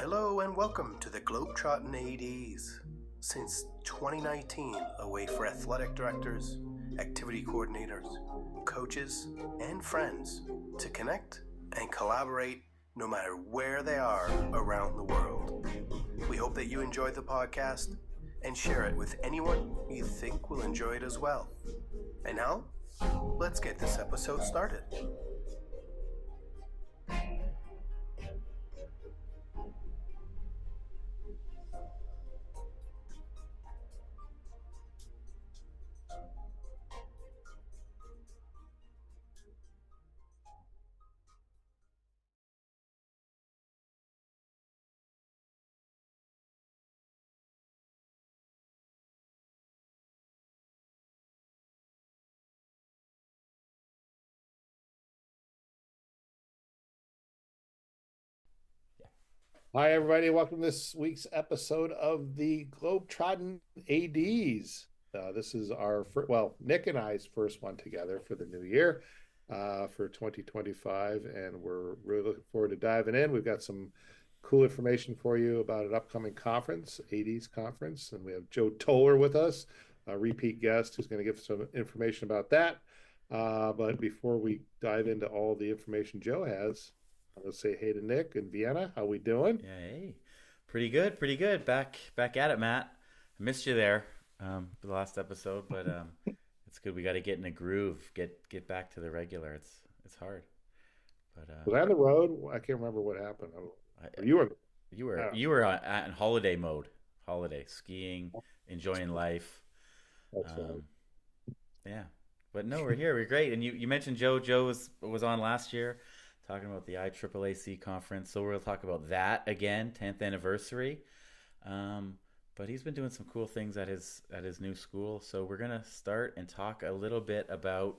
Hello and welcome to the Globetrottin ADs. Since 2019, a way for athletic directors, activity coordinators, coaches, and friends to connect and collaborate no matter where they are around the world. We hope that you enjoyed the podcast and share it with anyone you think will enjoy it as well. And now, let's get this episode started. Hi, everybody. Welcome to this week's episode of the Globetrottin ADs. This is our Nick and I's first one together for the new year for 2025, and we're really looking forward to diving in. We've got some cool information for you about an upcoming conference, ADs conference, and we have Joe Toler with us, a repeat guest who's going to give some information about that. But before we dive into all the information Joe has, let's say hey to Nick in Vienna. How we doing? Yeah, hey, pretty good. Back at it, Matt. I missed you there for the last episode, but it's good. We got to get in a groove. Get back to the regular. It's hard. But was I on the road? I can't remember what happened. You were in holiday mode, holiday skiing, enjoying life. Yeah, but no, we're here. We're great. And you mentioned Joe. Joe was on last year, talking about the I3AC conference. So we'll talk about that again, 10th anniversary. But he's been doing some cool things at his new school. So we're going to start and talk a little bit about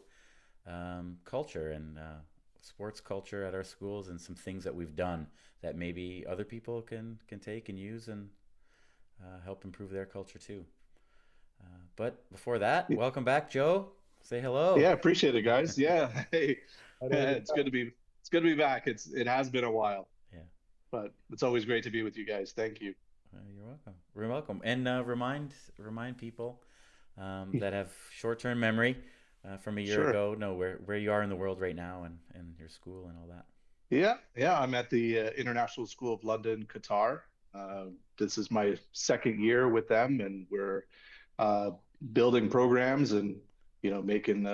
culture and sports culture at our schools and some things that we've done that maybe other people can take and use and help improve their culture too. But before that, welcome back, Joe. Say hello. Yeah, appreciate it, guys. Yeah, hey, it's good to be back. It has been a while. Yeah, but it's always great to be with you guys. Thank you. You're welcome. We're welcome. And remind people that have short-term memory from a year ago, know where you are in the world right now and your school and all that. Yeah. I'm at the International School of London, Qatar. This is my second year with them, and we're building programs and making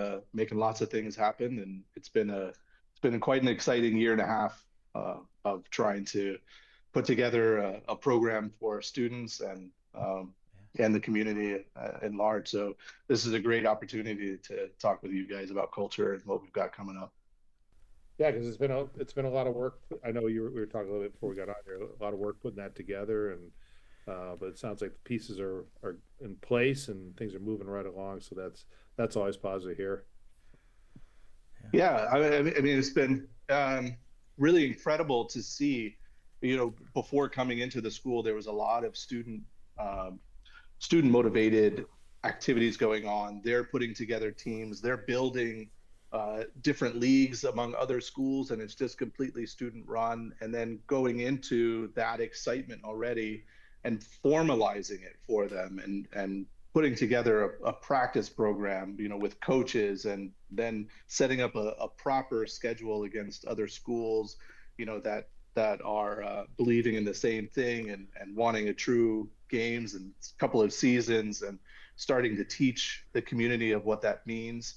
lots of things happen. And it's been quite an exciting year and a half of trying to put together a program for students and the community in large. So this is a great opportunity to talk with you guys about culture and what we've got coming up. Yeah, because it's been a lot of work. I know we were talking a little bit before we got on here. A lot of work putting that together, and but it sounds like the pieces are in place and things are moving right along. So that's always positive here. Yeah, I mean, it's been really incredible to see. Before coming into the school, there was a lot of student motivated activities going on. They're putting together teams. They're building different leagues among other schools, and it's just completely student run. And then going into that excitement already and formalizing it for them and putting together a practice program, with coaches, and then setting up a proper schedule against other schools, that are believing in the same thing and wanting a true games and a couple of seasons and starting to teach the community of what that means.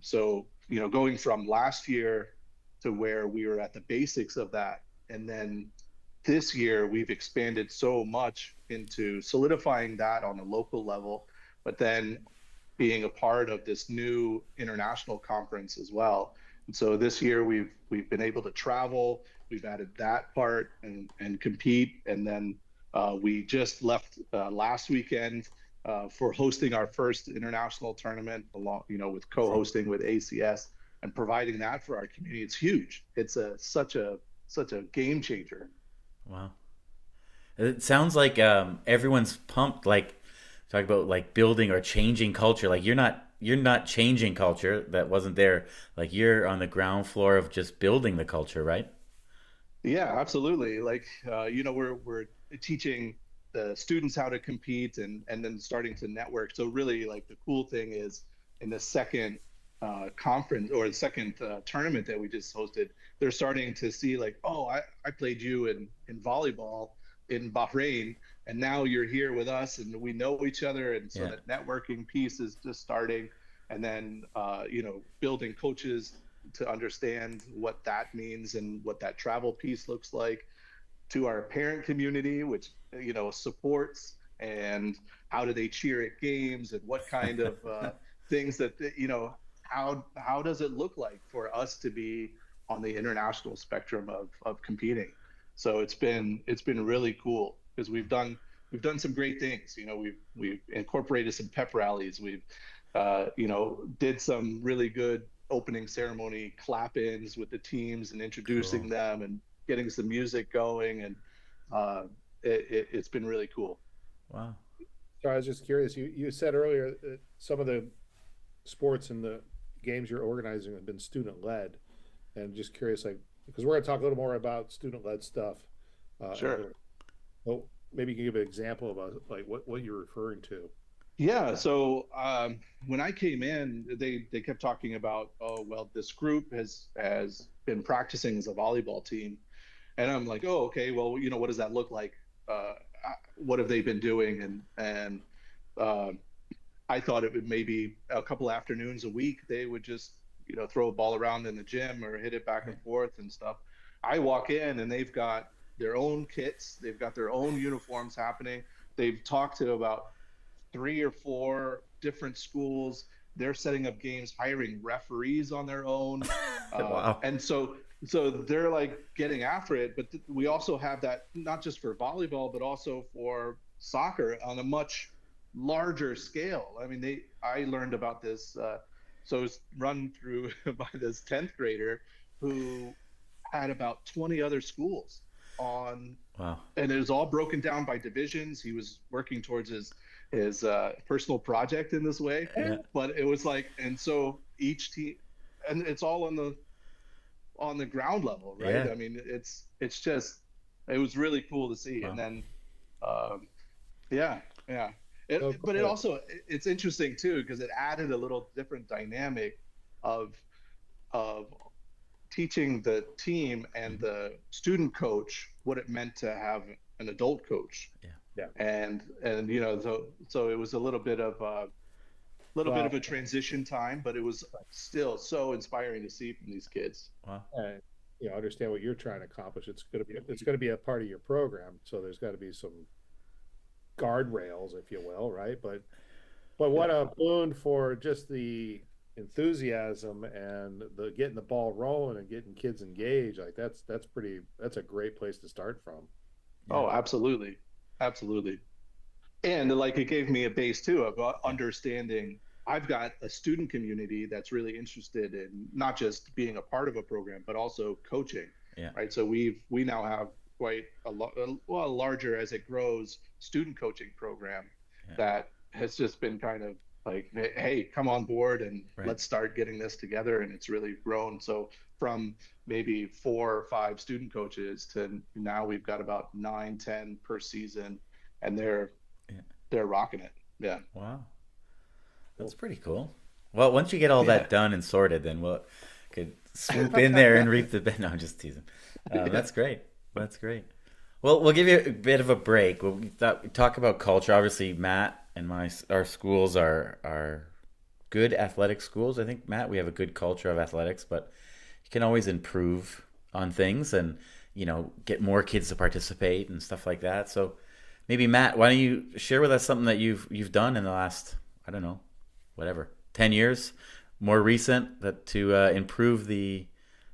So, going from last year to where we were at the basics of that, and then this year we've expanded so much into solidifying that on a local level, but then being a part of this new international conference as well. And so this year we've been able to travel. We've added that part and compete. And then we just left last weekend for hosting our first international tournament along, with co-hosting with ACS and providing that for our community. It's huge. It's such a game changer. Wow. It sounds like everyone's pumped, like talk about like building or changing culture. Like you're not changing culture that wasn't there. Like you're on the ground floor of just building the culture, right? Yeah, absolutely. Like, we're teaching the students how to compete and then starting to network. So really, like the cool thing is in the second conference or the second tournament that we just hosted, they're starting to see like, oh, I played you in volleyball in Bahrain, and now you're here with us, and we know each other, and so Yeah. that networking piece is just starting, and then building coaches to understand what that means and what that travel piece looks like, to our parent community, which supports, and how do they cheer at games, and what kind of things that how does it look like for us to be on the international spectrum of competing. So it's been really cool because we've done some great things. We've incorporated some pep rallies. We've did some really good opening ceremony clap-ins with the teams and introducing Cool. them and getting some music going, and it's been really cool. Wow. So I was just curious. You said earlier that some of the sports and the games you're organizing have been student led, and just curious, like because we're going to talk a little more about student led stuff. Sure. Well, maybe you can give an example about like what you're referring to. Yeah. So when I came in, they kept talking about, oh well, this group has been practicing as a volleyball team, and I'm like, oh okay, well what does that look like? What have they been doing? And uh, I thought it would maybe a couple afternoons a week they would just throw a ball around in the gym or hit it back and forth and stuff. I walk in and they've got their own kits, they've got their own uniforms happening. They've talked to about 3 or 4 different schools. They're setting up games, hiring referees on their own, Wow. and so they're like getting after it. But we also have that not just for volleyball, but also for soccer on a much larger scale. I mean, I learned about this. So it was run through by this 10th grader who had about 20 other schools on, Wow. and it was all broken down by divisions. He was working towards his personal project in this way, Yeah. but it was like, and so each team, and it's all on the ground level, right? Yeah. I mean, it's just, it was really cool to see. And Wow. then um, yeah, yeah. So But it cool. also, it's interesting too because it added a little different dynamic of of teaching the team and Mhm. the student coach what it meant to have an adult coach. Yeah. Yeah. And so it was a little bit of a Well, transition time, but it was still so inspiring to see from these kids. Wow. and understand what you're trying to accomplish. It's going to be a part of your program, so there's got to be some guardrails, if you will, right? But what Yeah. a boon for just the enthusiasm and the getting the ball rolling and getting kids engaged. Like that's a great place to start from. Yeah. Oh, absolutely. Absolutely. And like it gave me a base too of Yeah. understanding I've got a student community that's really interested in not just being a part of a program but also coaching, Yeah. right? So we now have quite a larger, as it grows, student coaching program Yeah. that has just been kind of like, hey, come on board and Right. let's start getting this together. And it's really grown. So from maybe 4 or 5 student coaches to now we've got about 9, 10 per season, and they're Yeah. they're rocking it. Yeah. Wow. That's pretty cool. Well, once you get all Yeah. that done and sorted, then we'll could swoop in there and reap the benefit. No, I'm just teasing. Yeah. That's great. That's great. Well, we'll give you a bit of a break. We talk about culture. Obviously, Matt and our schools are good athletic schools. I think, Matt, we have a good culture of athletics, but you can always improve on things and get more kids to participate and stuff like that. So maybe Matt, why don't you share with us something that you've done in the last, I don't know, whatever, 10 years, more recent, that to improve the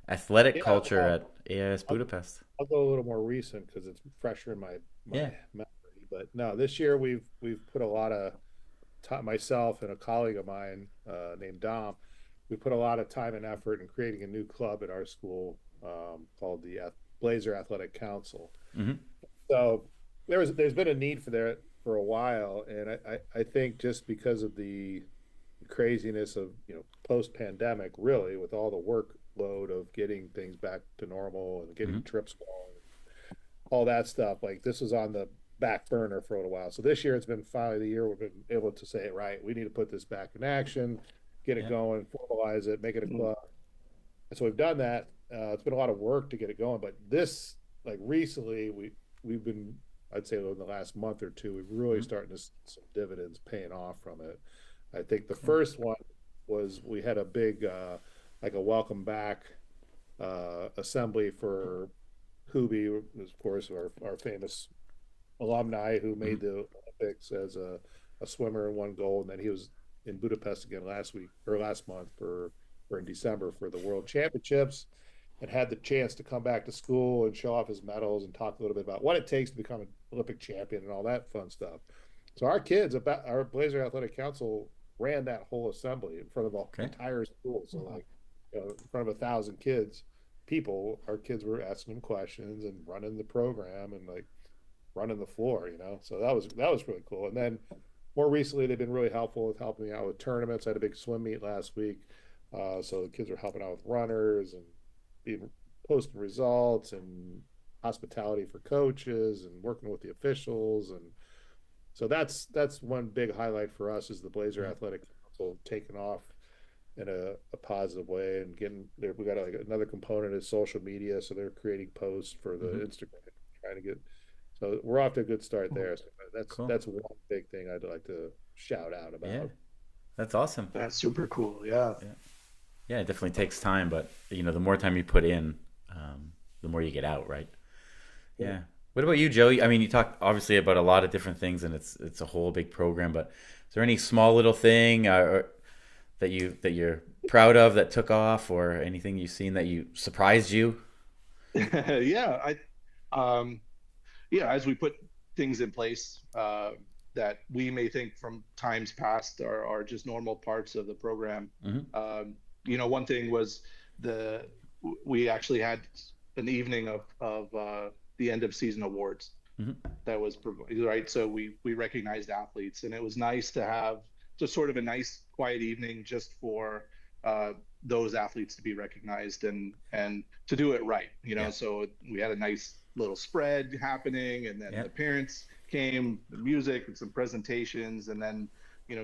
athletic Yeah, culture well, at AIS Budapest. I'll go a little more recent because it's fresher in my Yeah. memory. But no, this year we've put a lot of time, myself and a colleague of mine named Dom. We put a lot of time and effort in creating a new club at our school called the Blazer Athletic Council. Hmm. So there's been a need for that for a while, and I think just because of the craziness of, post-pandemic, really, with all the workload of getting things back to normal and getting trips going, all that stuff, like this was on the back burner for a little while. So this year it's been finally the year we've been able to say, right, we need to put this back in action, get it going, formalize it, make it a club. And so we've done that. It's been a lot of work to get it going, but this, like recently, we've been, I'd say in the last month or two, we've really starting to see some dividends paying off from it. I think the first one was we had a big, like a welcome back assembly for Hubie, of course, our famous alumni who made the Olympics as a swimmer and won gold, and then he was in Budapest again last month for in December for the World Championships, and had the chance to come back to school and show off his medals and talk a little bit about what it takes to become an Olympic champion and all that fun stuff. So our kids, our Blazer Athletic Council, ran that whole assembly in front of the entire school. So like, in front of 1,000 people, our kids were asking them questions and running the program and like running the floor, So that was really cool. And then more recently, they've been really helpful with helping me out with tournaments. I had a big swim meet last week. So the kids are helping out with runners and posting results and hospitality for coaches and working with the officials. And so that's one big highlight for us is the Blazer Athletic Council taking off in a positive way and getting there. We got like another component is social media. So they're creating posts for the Instagram, trying to get, so we're off to a good start there. So that's one big thing I'd like to shout out about. Yeah. That's awesome. That's super cool. Yeah. Yeah, it definitely takes time, but the more time you put in, the more you get out, right? Yeah. What about you, Joe? I mean, you talk obviously about a lot of different things, and it's a whole big program. But is there any small little thing that you're proud of that took off, or anything you've seen that you surprised you? Yeah, as we put things in place that we may think from times past are just normal parts of the program. One thing was we actually had an evening of the end of season awards that was right. So we recognized athletes, and it was nice to have just sort of a nice quiet evening just for those athletes to be recognized and to do it right. So we had a nice little spread happening, and then the parents came, the music and some presentations, and then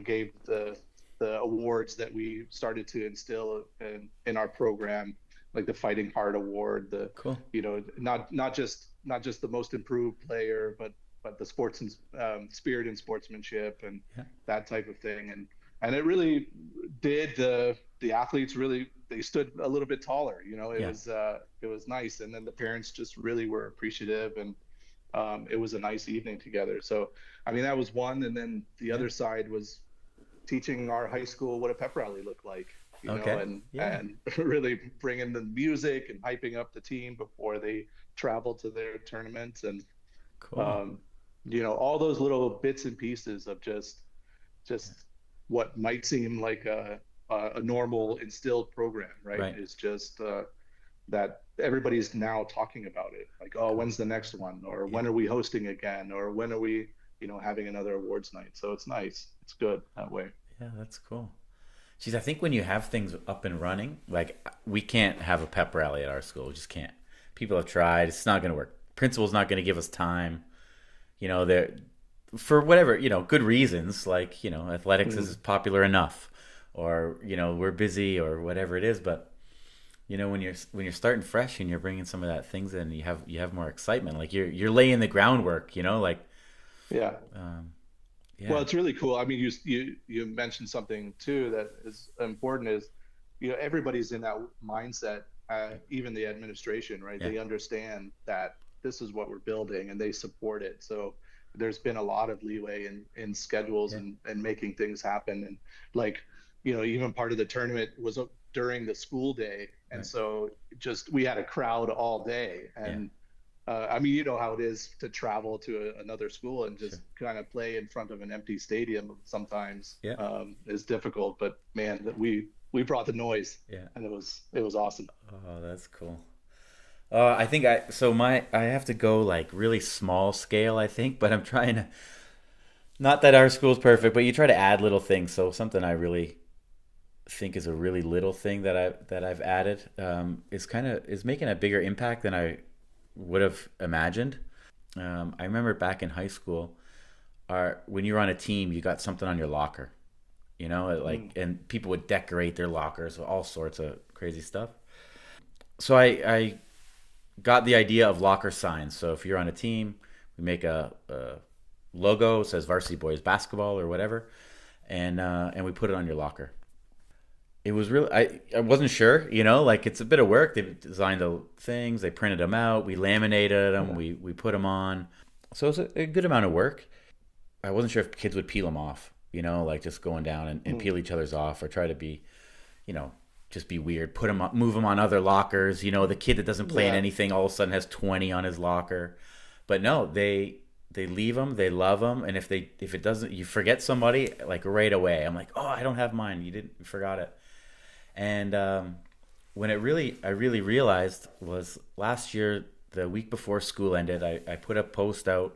gave the awards that we started to instill in our program, like the Fighting Heart Award, not just the most improved player, but the sports and spirit and sportsmanship and that type of thing. And it really did the athletes really, they stood a little bit taller, it was nice. And then the parents just really were appreciative, and it was a nice evening together. So, I mean, that was one. And then the other side was teaching our high school what a pep rally looked like, and really bringing the music and hyping up the team before they traveled to their tournaments. And, all those little bits and pieces of just what might seem like a normal instilled program, right? It's just that everybody's now talking about it. Like, oh, when's the next one? Or when are we hosting again? Or when are we, having another awards night? So it's nice. It's good that way. Yeah, that's cool. Geez, I think when you have things up and running, like we can't have a pep rally at our school. We just can't. People have tried. It's not going to work. Principal's not going to give us time. They're for whatever, good reasons, like, athletics is popular enough, or, we're busy or whatever it is. But, when you're starting fresh and you're bringing some of that things in, you have more excitement. Like you're laying the groundwork, like. Yeah. Well, it's really cool. I mean, you mentioned something too that is important is, everybody's in that mindset, even the administration, right? They understand that this is what we're building and they support it. So there's been a lot of leeway in schedules and making things happen. And like, even part of the tournament was during the school day. And so we had a crowd all day. And I mean, you know how it is to travel to another school and just kind of play in front of an empty stadium sometimes is difficult. But man, we brought the noise, and it was awesome. Oh, that's cool. I think I have to go like really small scale, I think, but I'm trying to, not that our school's perfect, but you try to add little things. So something I really think is a really little thing that I've added, is making a bigger impact than I would have imagined. I remember back in high school, when you were on a team, you got something on your locker, and people would decorate their lockers with all sorts of crazy stuff. So I got the idea of locker signs. So if you're on a team, we make a logo, says Varsity Boys Basketball or whatever, and we put it on your locker. It was really, I wasn't sure, it's a bit of work. They designed the things, they printed them out, we laminated them, we put them on. So it was a good amount of work. I wasn't sure if kids would peel them off, just going down and peel each other's off, or try to be, just be weird, put them up, move them on other lockers. The kid that doesn't play in anything all of a sudden has 20 on his locker. But no, they leave them, they love them, and if it doesn't, you forget somebody, like right away. I'm like, oh, I don't have mine. You forgot it. And when I really realized was last year, the week before school ended, I put a post out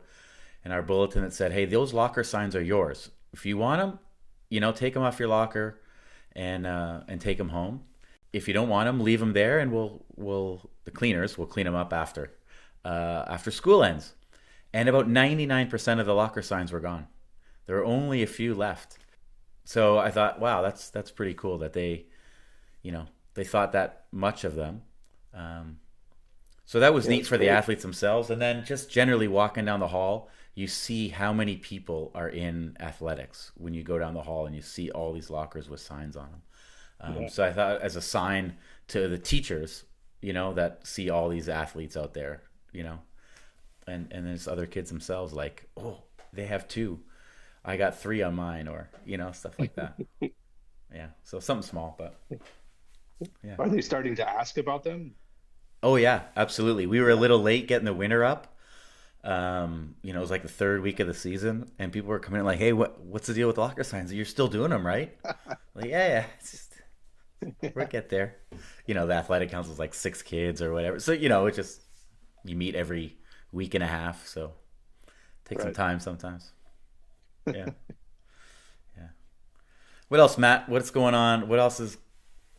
in our bulletin that said, hey, those locker signs are yours. If you want them, take them off your locker and take them home. If you don't want them, leave them there, and the cleaners will clean them up after school ends. And about 99% of the locker signs were gone. There were only a few left. So I thought, wow, that's pretty cool that they thought that much of them. So that was neat for the athletes themselves. And then just generally walking down the hall, you see how many people are in athletics when you go down the hall and you see all these lockers with signs on them. So I thought, as a sign to the teachers, that see all these athletes out there, and there's other kids themselves, like, oh, they have 2. I got 3 on mine, or, stuff like that. Yeah. So something small, but yeah. Are they starting to ask about them? Oh yeah, absolutely. We were a little late getting the winter up. It was like the 3rd week of the season, and people were coming in like, hey, what's the deal with locker signs? You're still doing them, right? Like, yeah. It's just, we'll get there. The athletic council's like 6 kids or whatever. So, it just, you meet every week and a half. So take some time sometimes. Yeah. Yeah. What else, Matt? What's going on? What else is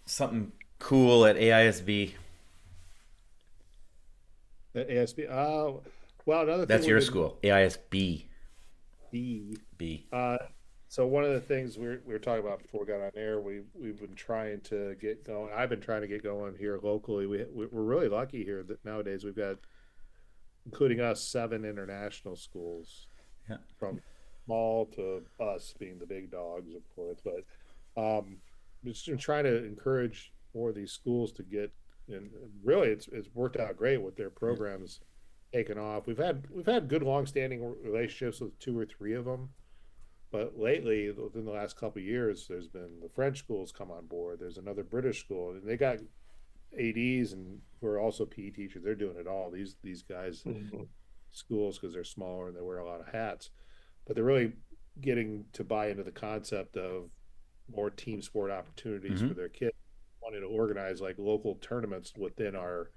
something cool at AISB? At AISB? Well, another thing. That's your school, AISB. B. So one of the things we were talking about before we got on air, we've been trying to get going. I've been trying to get going here locally. We're really lucky here that nowadays we've got, including us, 7 international schools. Yeah. From small to us being the big dogs, of course. But just been trying to encourage more of these schools to get, and really it's worked out great with their programs taken off. We've had good long-standing relationships with 2 or 3 of them. But lately, within the last couple of years, there's been the French schools come on board. There's another British school, and they got ADs and who are also PE teachers. They're doing it all. These guys, schools, because they're smaller and they wear a lot of hats, but they're really getting to buy into the concept of more team sport opportunities for their kids. Wanting to organize like local tournaments within our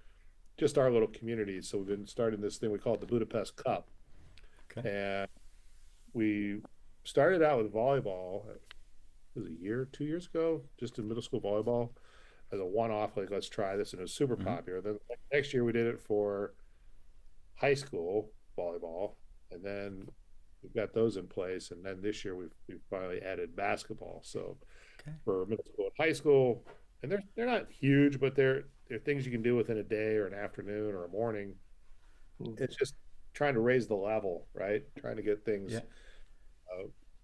little communities. So we've been starting this thing we call it the Budapest Cup, and we started out with volleyball. It was 2 years ago, just in middle school volleyball as a one-off, like, let's try this, and it was super popular. Then next year we did it for high school volleyball, and then we've got those in place. And then this year we've finally added basketball. So for middle school and high school, and they're not huge, but they're things you can do within a day or an afternoon or a morning. It's just trying to raise the level, right? Trying to get things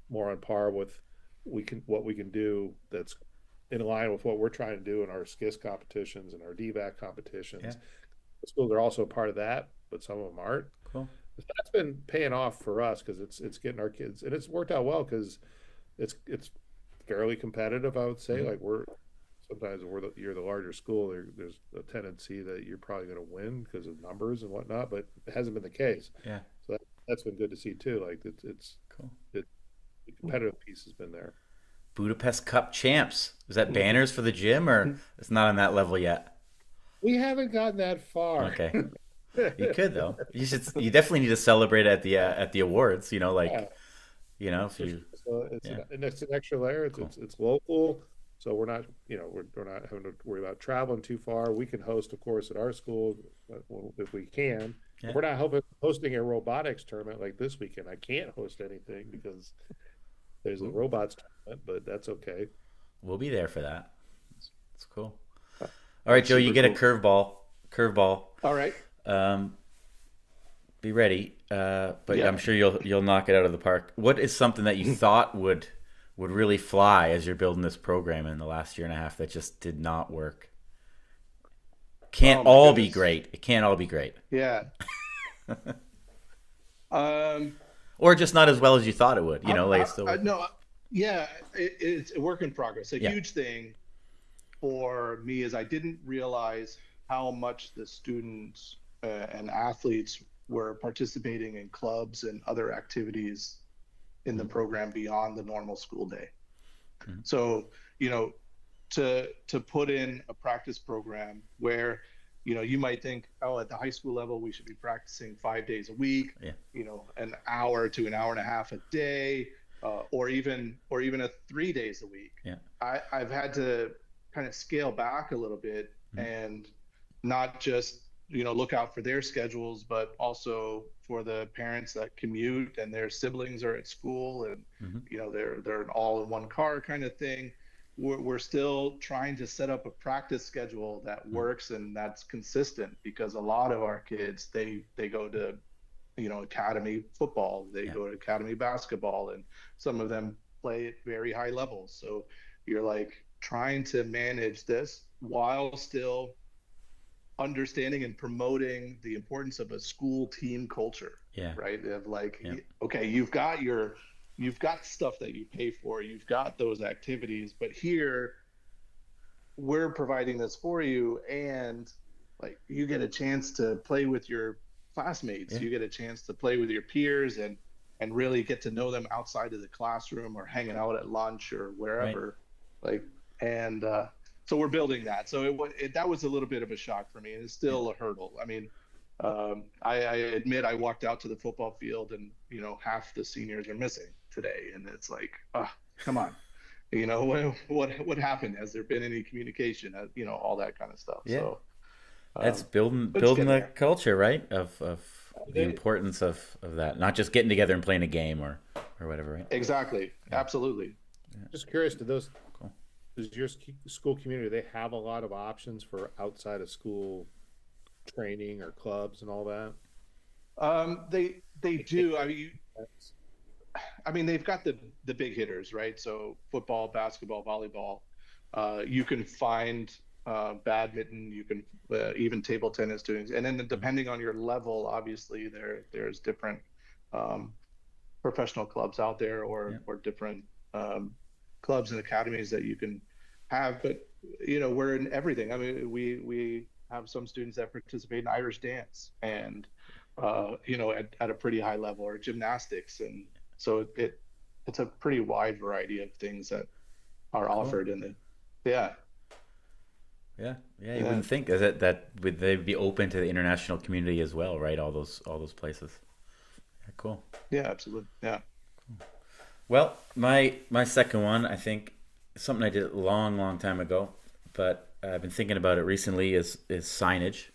more on par with what we can do that's in line with what we're trying to do in our SKIS competitions and our DVAC competitions. The schools are also a part of that, but some of them aren't. Cool. That's been paying off for us because it's getting our kids, and it's worked out well because it's fairly competitive, I would say. Like you're the larger school, there's a tendency that you're probably going to win because of numbers and whatnot, but it hasn't been the case. Yeah. So that's been good to see too. Like it's cool. The competitive piece has been there. Budapest Cup champs. Is that banners for the gym, or it's not on that level yet? We haven't gotten that far. Okay. You could though. You definitely need to celebrate at the awards. If you. So it's an extra layer. It's local. So we're not, we're not having to worry about traveling too far. We can host a course at our school if we can. Yeah. We're not hosting a robotics tournament like this weekend. I can't host anything because there's a robots tournament, but that's okay. We'll be there for that. It's cool. All right, Joe, you get cool. a curveball. All right. Be ready, but yeah. I'm sure you'll knock it out of the park. What is something that you thought would really fly as you're building this program in the last year and a half that just did not work? Can't all be great. It can't all be great. Yeah. Or just not as well as you thought it would. No. Yeah, it's a work in progress. A huge thing for me is I didn't realize how much the students and athletes were participating in clubs and other activities in the program beyond the normal school day. Mm-hmm. So, to put in a practice program where, you might think, at the high school level, we should be practicing 5 days a week, an hour to an hour and a half a day, or even 3 days a week. Yeah. I've had to kind of scale back a little bit and not just look out for their schedules, but also for the parents that commute and their siblings are at school and they're all in one car kind of thing. We're still trying to set up a practice schedule that works and that's consistent, because a lot of our kids they go to academy football, they go to academy basketball, and some of them play at very high levels. So you're like trying to manage this while still understanding and promoting the importance of a school team culture. Right. Of like, okay, you've got stuff that you pay for, you've got those activities, but here we're providing this for you, and like you get a chance to play with your classmates, you get a chance to play with your peers and really get to know them outside of the classroom or hanging out at lunch or wherever. So we're building that. So that was a little bit of a shock for me, and it's still a hurdle. I mean, I admit I walked out to the football field and, half the seniors are missing today. And it's like, come on, what happened? Has there been any communication? All that kind of stuff. Yeah. So that's building the culture, right? Of the importance of that, not just getting together and playing a game or whatever, right? Exactly. Yeah. Absolutely. Yeah. Just curious, does your school community, they have a lot of options for outside of school training or clubs and all that? They do. I mean, they've got the big hitters, right? So football, basketball, volleyball. You can find badminton. You can even table tennis doing. And then depending on your level, obviously there's different professional clubs out there or different clubs and academies that you can have. But we're in everything. I mean, we have some students that participate in Irish dance and at a pretty high level, or gymnastics, and so it's a pretty wide variety of things that are offered in the you wouldn't think that would they be open to the international community as well, right? All those places. Cool. Yeah, absolutely. Yeah. Cool. Well, my second one, I think, something I did a long time ago, but I've been thinking about it recently, is signage.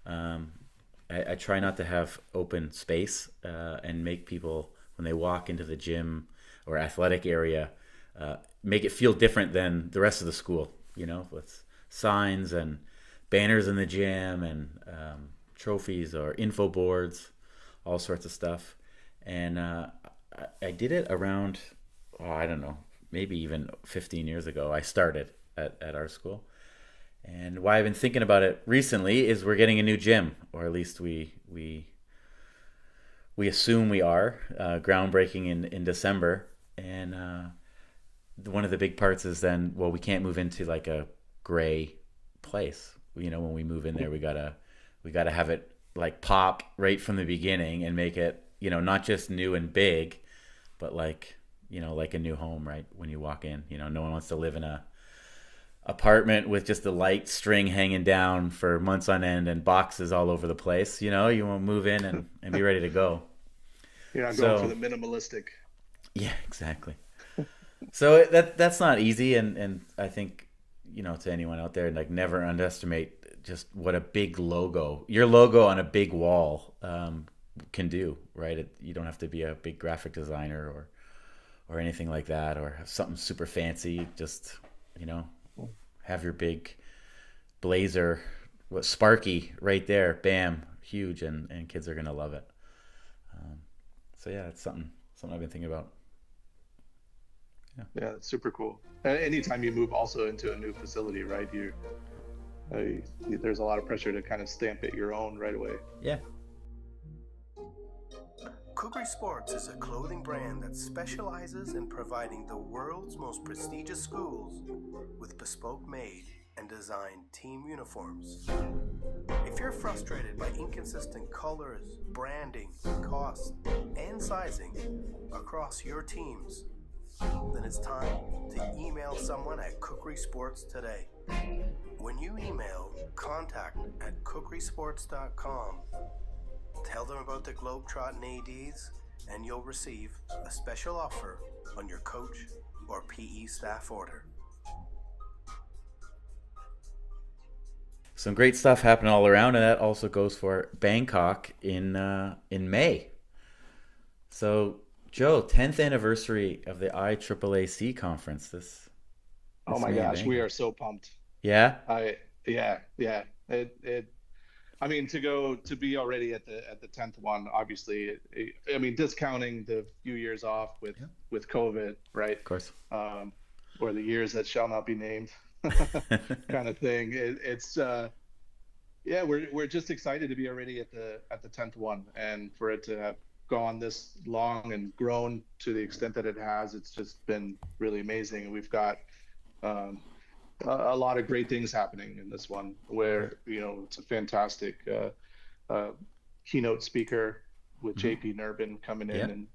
I try not to have open space and make people, when they walk into the gym or athletic area, make it feel different than the rest of the school, with signs and banners in the gym and trophies or info boards, all sorts of stuff. And I did it around, I don't know, maybe even 15 years ago. I started at our school. And why I've been thinking about it recently is we're getting a new gym, or at least we assume we are, groundbreaking in December. And one of the big parts is then, well, we can't move into like a gray place. When we move in there, we gotta have it like pop right from the beginning and make it, not just new and big, but like a new home, right? When you walk in, no one wants to live in a apartment with just a light string hanging down for months on end and boxes all over the place. You won't move in and be ready to go. You're not going for the minimalistic. Yeah, exactly. So that's not easy, and I think, to anyone out there, like, never underestimate just what a big logo, your logo on a big wall, can do, right? You don't have to be a big graphic designer or anything like that, or have something super fancy. Just, have your big blazer, Sparky right there, bam, huge, and kids are gonna love it. So yeah, it's something I've been thinking about. Yeah, it's super cool. Anytime you move also into a new facility, right? There's a lot of pressure to kind of stamp it your own right away. Yeah. Kukri Sports is a clothing brand that specializes in providing the world's most prestigious schools with bespoke made and designed team uniforms. If you're frustrated by inconsistent colors, branding, cost, and sizing across your teams, then it's time to email someone at Kukri Sports today. When you email contact@kukrisports.com, tell them about the Globetrottin ADs, and you'll receive a special offer on your coach or PE staff order. Some great stuff happening all around, and that also goes for Bangkok in May. So, Joe, 10th anniversary of the IAAAC conference. Oh my gosh, we are so pumped. Yeah. Yeah. I mean, to be already at the 10th one, obviously, I mean, discounting the few years off with COVID, right? Of course. Or the years that shall not be named, kind of thing. We're just excited to be already at the 10th one, and for it to have gone this long and grown to the extent that it has. It's just been really amazing. And we've got a lot of great things happening in this one, where it's a fantastic keynote speaker with JP Nurbin coming in,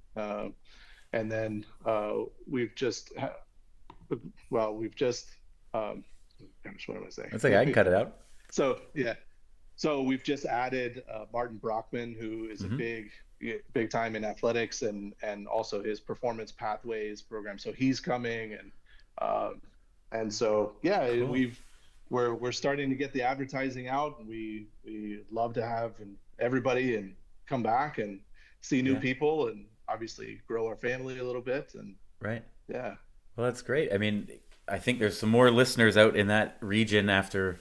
and then we've just gosh, what am I saying? That's okay, I can cut it out. So we've just added Martin Brockman, who is a big time in athletics, and also his performance pathways program. So he's coming, and so cool. We're starting to get the advertising out, and we love to have everybody and come back and see new people, and obviously grow our family a little bit. And well, that's great. I mean, I think there's some more listeners out in that region after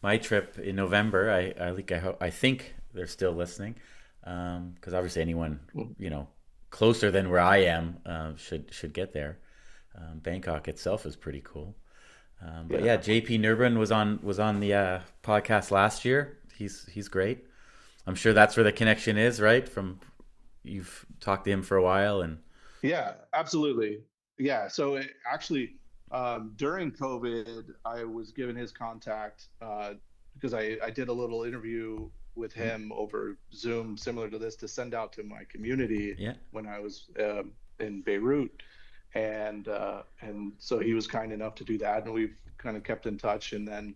my trip in November. I think they're still listening, because obviously anyone closer than where I am should get there. Bangkok itself is pretty cool. But JP Nurbin was on the podcast last year. He's great. I'm sure that's where the connection is, right? From you've talked to him for a while, and absolutely. So actually, during COVID, I was given his contact because I did a little interview with him over Zoom, similar to this, to send out to my community when I was in Beirut. And so he was kind enough to do that, and we've kind of kept in touch. And then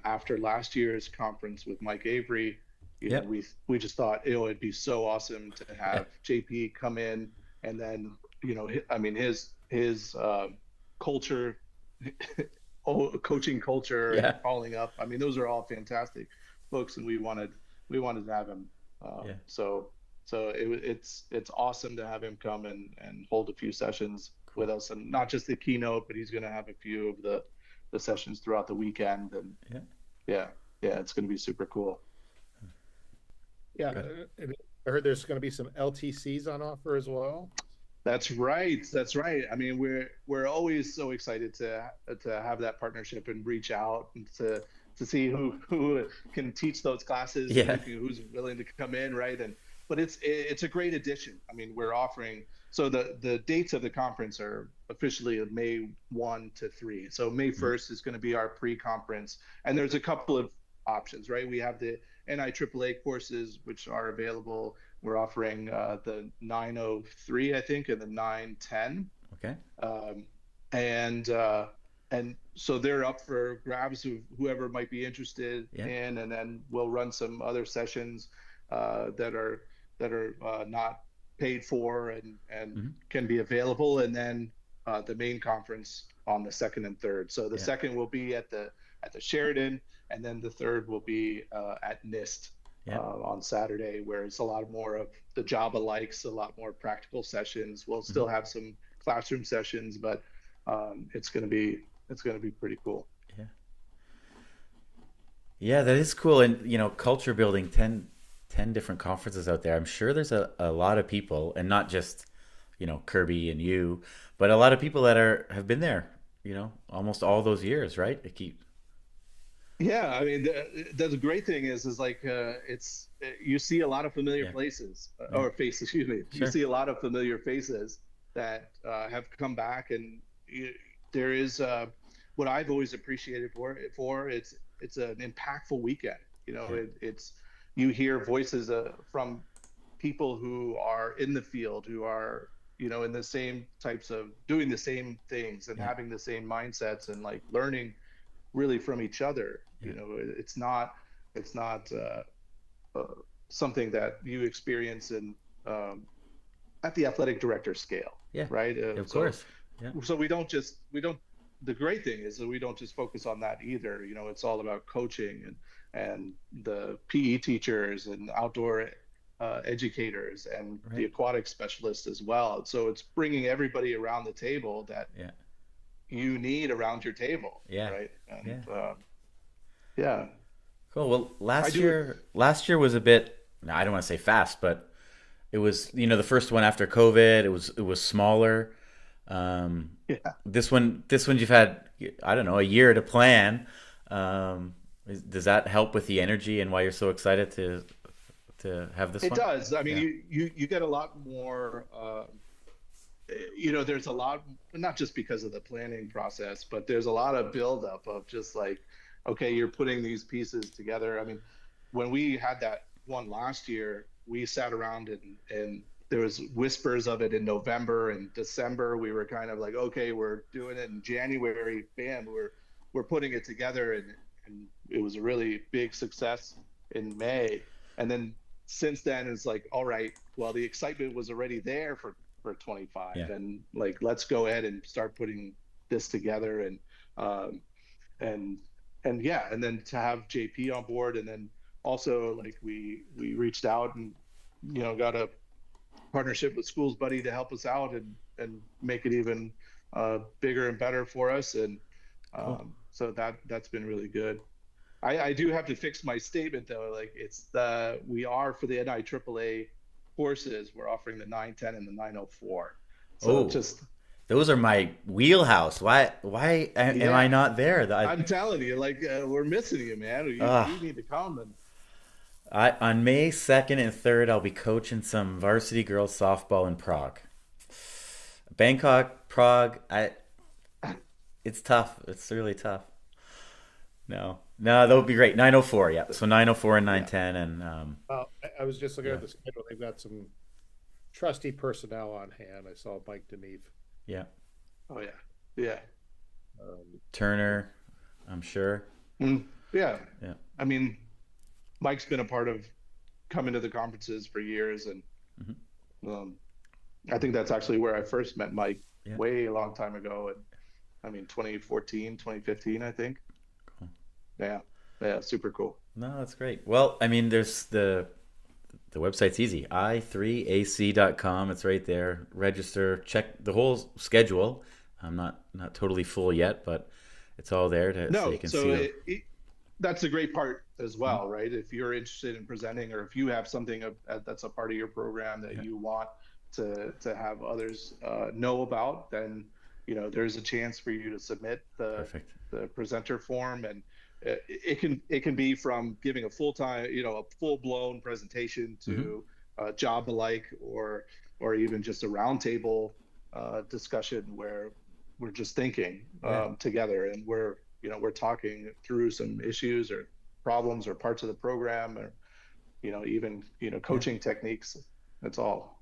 after last year's conference with Mike Avery, we just thought it'd be so awesome to have JP come in, and then I mean his culture, coaching culture, and following up. I mean, those are all fantastic books, and we wanted to have him. So it's awesome to have him come and hold a few sessions with us, and not just the keynote, but he's going to have a few of the sessions throughout the weekend. And it's going to be super cool. I heard there's going to be some LTCs on offer as well. That's right. I mean, we're always so excited to have that partnership and reach out and to see who can teach those classes, who's willing to come in, right? But it's a great addition. I mean, we're offering, so the dates of the conference are officially May 1 to 3. So May 1st is going to be our pre-conference, and there's a couple of options, right? We have the NIAAA courses, which are available. We're offering the 903, I think, and the 910. Okay. And so they're up for grabs, whoever might be interested in, and then we'll run some other sessions that are not paid for and can be available. And then the main conference on the second and third. So the second will be at the Sheridan, and then the third will be at NIST on Saturday, where it's a lot more of the Java likes, a lot more practical sessions. We'll still have some classroom sessions, but it's going to be pretty cool. Yeah, that is cool. And culture building, 10 different conferences out there. I'm sure there's a lot of people, and not just Kirby and you, but a lot of people that have been there almost all those years, right? Yeah, I mean, the great thing is like you see a lot of familiar places or faces. Excuse me. Sure. You see a lot of familiar faces that have come back, and there is what I've always appreciated for it's an impactful weekend. It's you hear voices from people who are in the field, who are in the same types of doing the same things and having the same mindsets and like learning really from each other. It's not something that you experience in at the athletic director scale. Right. Of course. Yeah. So we don't. The great thing is that we don't just focus on that either. It's all about coaching and the PE teachers and outdoor educators and the aquatic specialists as well. So it's bringing everybody around the table that you need around your table. Right. And, Cool. Well, last year was a bit, I don't want to say fast, but it was, the first one after COVID. It was smaller. This one you've had, I don't know, a year to plan. Does that help with the energy and why you're so excited to have this one? It does. I mean, you get a lot more, there's a lot, not just because of the planning process, but there's a lot of buildup of just like, okay, you're putting these pieces together. I mean, when we had that one last year, we sat around and there was whispers of it in November and December. We were kind of like, okay, we're doing it in January. Bam, we're putting it together, and it was a really big success in May. And then since then, it's like, all right, well, the excitement was already there for 25, and like, let's go ahead and start putting this together, and then to have JP on board, and then also like we reached out and got a partnership with Schools Buddy to help us out and make it even bigger and better for us, and so that's been really good. I do have to fix my statement though. Like we are for the IAAA courses, we're offering the 910 and the 904. So those are my wheelhouse. Why am I not there? I'm telling you, like we're missing you, man. You need to come. And on May 2nd and 3rd, I'll be coaching some varsity girls softball in Prague. Bangkok, Prague. It's tough. It's really tough. No, that would be great. 904, yeah. So 904 and 910, and I was just looking at the schedule. They've got some trusty personnel on hand. I saw Mike DeNeve. Yeah. Oh yeah. Turner, I'm sure. Yeah. I mean, Mike's been a part of coming to the conferences for years, and I think that's actually where I first met Mike way a long time ago. And I mean, 2014, 2015, I think. Cool. Yeah, super cool. No, that's great. Well, I mean, there's the website's easy, I3AC.com. It's right there. Register, check the whole schedule. I'm not totally full yet, but it's all there so you can see. That's a great part as well, right? If you're interested in presenting, or if you have something that's a part of your program that you want to have others know about, then there's a chance for you to submit the presenter form, and it can be from giving a full-blown presentation to job alike, or even just a roundtable discussion where we're just thinking together, and we're talking through some issues or problems or parts of the program, or even coaching techniques. It's all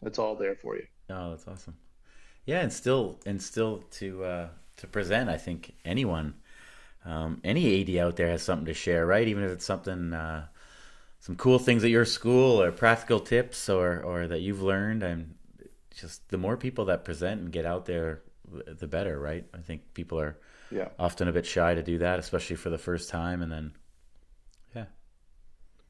there for you. Oh, that's awesome. Yeah, and still to present, I think anyone, any AD out there has something to share, right? Even if it's something, some cool things at your school, or practical tips, or that you've learned. And just the more people that present and get out there the better, right? I think people are Yeah. often a bit shy to do that, especially for the first time. And then, yeah,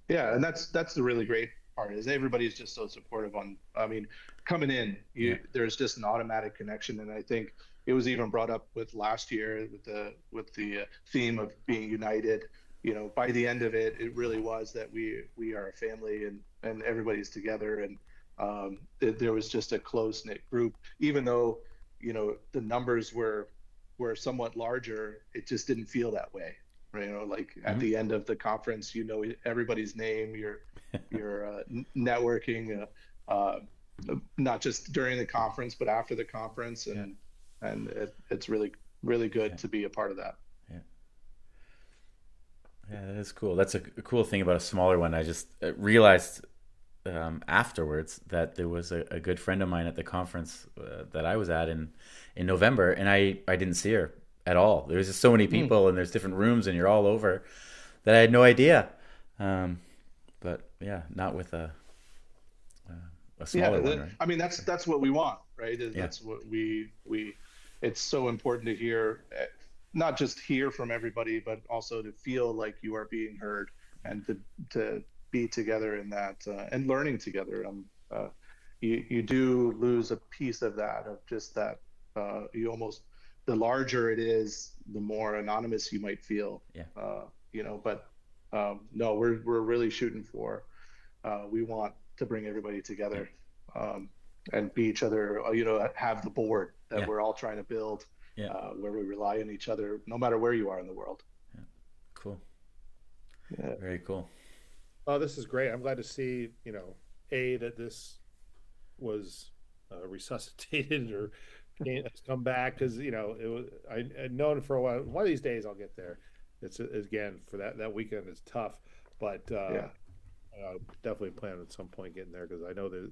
Yeah, and that's the really great part is everybody's just so supportive I mean, coming in, yeah, there's just an automatic connection, and I think it was even brought up with last year with the theme of being united. By the end of it, it really was that we are a family, and everybody's together, and there was just a close knit group. Even though the numbers were somewhat larger, it just didn't feel that way. Right, like at mm-hmm. the end of the conference, everybody's name. You're networking, not just during the conference, but after the conference, and it's really really good to be a part of that. Yeah, yeah, that is cool. That's a cool thing about a smaller one. I just realized afterwards that there was a good friend of mine at the conference that I was at in November, and I didn't see her at all. There's just so many people, and there's different rooms, and you're all over, that I had no idea. But yeah, not with a smaller one, right? I mean, that's what we want, right? That's what we it's so important to hear, not just hear from everybody, but also to feel like you are being heard, and to be together in that, and learning together. You do lose a piece of that, of just that, you almost, the larger it is, the more anonymous you might feel. But no, we're really shooting for, we want to bring everybody together, and be each other, have the board that we're all trying to build, where we rely on each other no matter where you are in the world. Cool. Very cool. Oh, this is great. I'm glad to see, that this was resuscitated or has come back, because it was, I'd known for a while. One of these days I'll get there. It's again, for that weekend is tough, but definitely plan at some point getting there, because I know that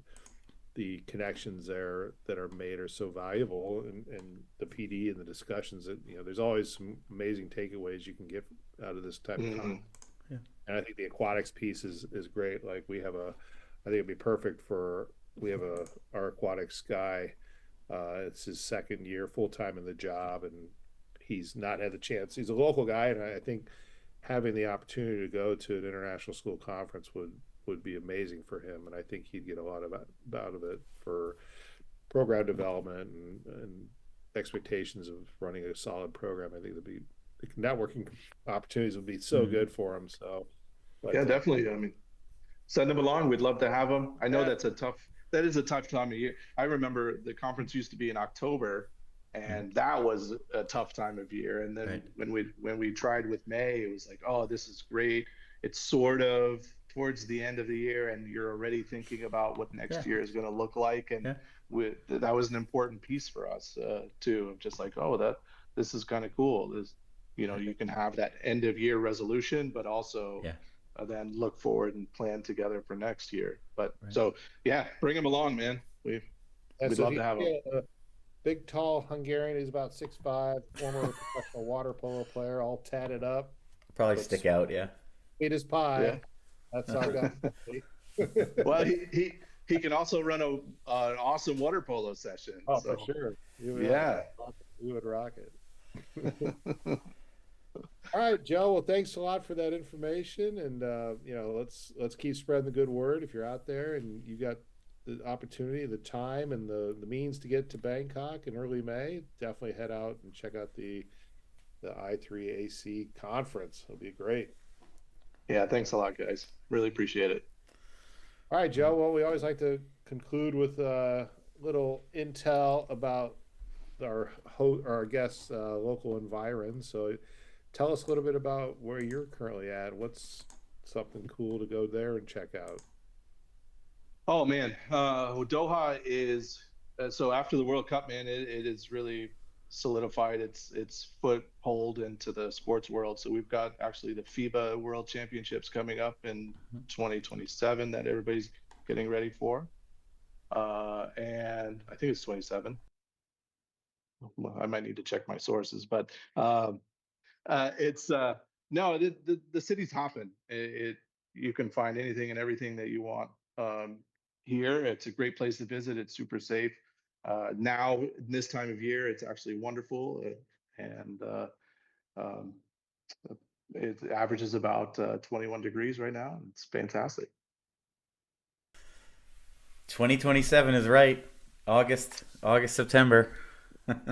the connections there that are made are so valuable, and the PD and the discussions that there's always some amazing takeaways you can get out of this type of content. And I think the aquatics piece is great. Like I think it'd be perfect we have our aquatics guy. It's his second year full time in the job, and he's not had the chance. He's a local guy, and I think having the opportunity to go to an international school conference would be amazing for him. And I think he'd get a lot out of it for program development and expectations of running a solid program. I think the networking opportunities would be so good for him. So, definitely. I mean, send them along. We'd love to have them. I know that is a tough time of year. I remember the conference used to be in October, and that was a tough time of year. And then when we tried with May, it was like, oh, this is great. It's sort of towards the end of the year, and you're already thinking about what next year is going to look like. And that was an important piece for us too, of just like, oh, this is kind of cool. You can have that end of year resolution, but also then look forward and plan together for next year. But so bring them along, man. We'd love to have them. Big, tall Hungarian. He's about 6'5", former professional water polo player, all tatted up. Probably stick out, Sweet as pie. That's all I got. Well, he can also run an awesome water polo session. Oh, for sure. We would rock it. All right, Joe. Well, thanks a lot for that information, and let's keep spreading the good word. If you're out there and you got the opportunity, the time, and the means to get to Bangkok in early May, definitely head out and check out the I3AC conference. It'll be great. Yeah, thanks a lot, guys. Really appreciate it. All right, Joe. Well, we always like to conclude with a little intel about our guests' local environs. So tell us a little bit about where you're currently at. What's something cool to go there and check out? Oh man, Doha is so after the World Cup, man, it is really solidified its foothold into the sports world. So we've got actually the FIBA World Championships coming up in 2027 that everybody's getting ready for, and I think it's 27. I might need to check my sources, but it's no, the city's hopping. You can find anything and everything that you want here. It's a great place to visit. It's super safe. Now, this time of year, it's actually wonderful, and um, it averages about 21 degrees right now. It's fantastic. 2027 is right. August, September.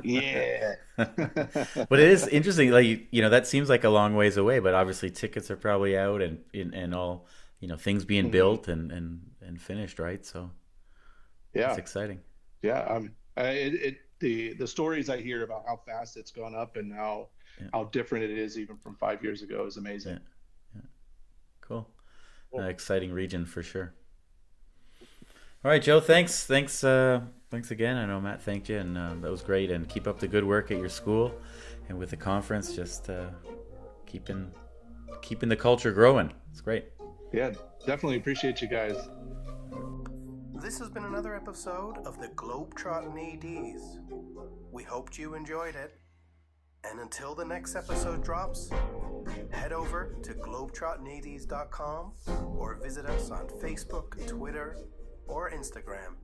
Yeah. But it is interesting, like that seems like a long ways away, but obviously tickets are probably out and all, things being built and finished, right? So yeah, it's exciting. Yeah, the stories I hear about how fast it's gone up and how different it is even from 5 years ago is amazing. Yeah. Cool. Exciting region for sure. All right, Joe, thanks again. I know Matt thanked you, and that was great. And keep up the good work at your school and with the conference. Just keeping the culture growing. It's great. Yeah, definitely appreciate you guys. This has been another episode of the Globetrottin ADs. We hoped you enjoyed it. And until the next episode drops, head over to globetrottinads.com or visit us on Facebook, Twitter, or Instagram.